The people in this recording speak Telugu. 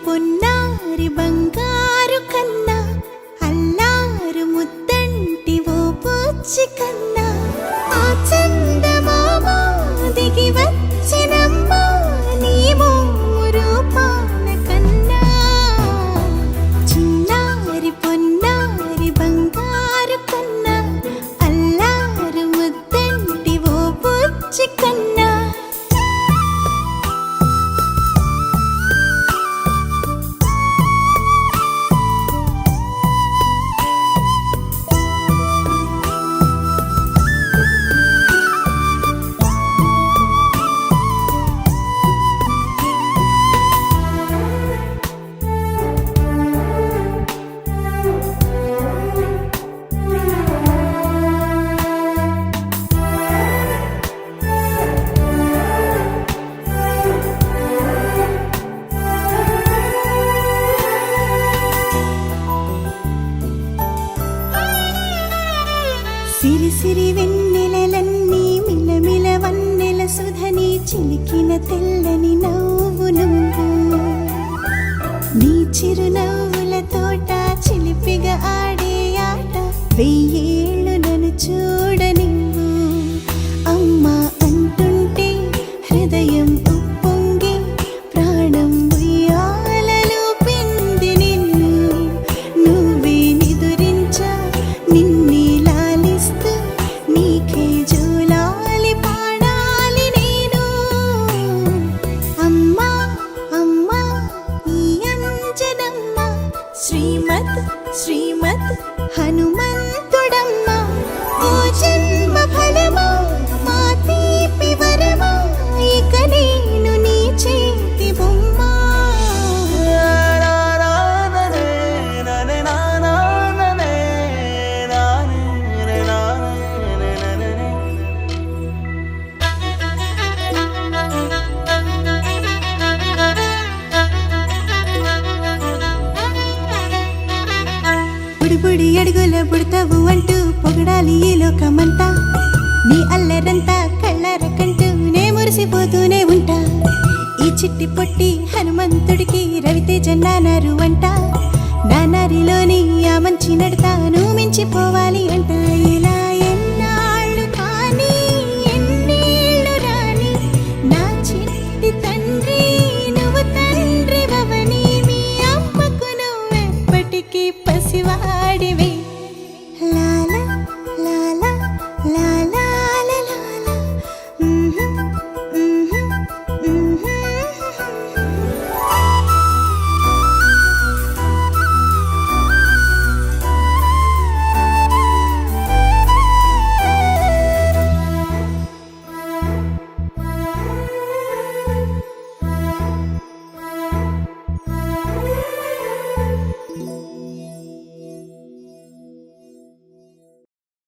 పొన్నారి బంగారు కన్నా అల్లారు ముద్దంటి ఓ పూచి కన్నా ఆ చందమామ దిగి వచ్చినమ్మా నీ రూపాన కన్నా చిన్నారి పొన్నారి బంగారు కన్నా అల్లారు ముద్దంటి ఓ పూచి కన్నా సిరి సిరి వెన్నెలలన్నీ మిలమిల వన్నెల సుధని చిలికిన తెల్లని నవ్వు నువ్వు నీ చిరునవ్వుల తోట చిలిపిగా ఆడే ఆట వెయ్యేళ్ళు నన్ను చూడనివ్వు అమ్మా అంటుంటే హృదయం ఉప్పొంగి ప్రాణం ఉయ్యాలలో పిండి నిన్ను నువ్వే నిదురించా నిన్నే నీకే జోలాలి పాడాలి నేను అమ్మా అమ్మా ఈ అంజనమ్మ శ్రీమత్ శ్రీమత్ హనుమంతుడమ్మ ఓ జన్మ ఫలమా మా తీపి వరమా ఇక నేను నీ చేతి బొమ్మ బుడి అడుగుల పుడతావు అంటూ పొగడాలి ఈ లోకమంతా నీ అల్లరంతా కళ్ళారకంటూ నే మురిసిపోతూనే ఉంటా ఈ చిట్టి పొట్టి హనుమంతుడికి రవితేజ నానారు అంట నానారిలోని ఆ మంచి నడతాను మించిపోవాలి అంట ఇలా ఎన్నాళ్ళు కానీ ఎన్నేళ్ళు రాని నా చిట్టి తండ్రి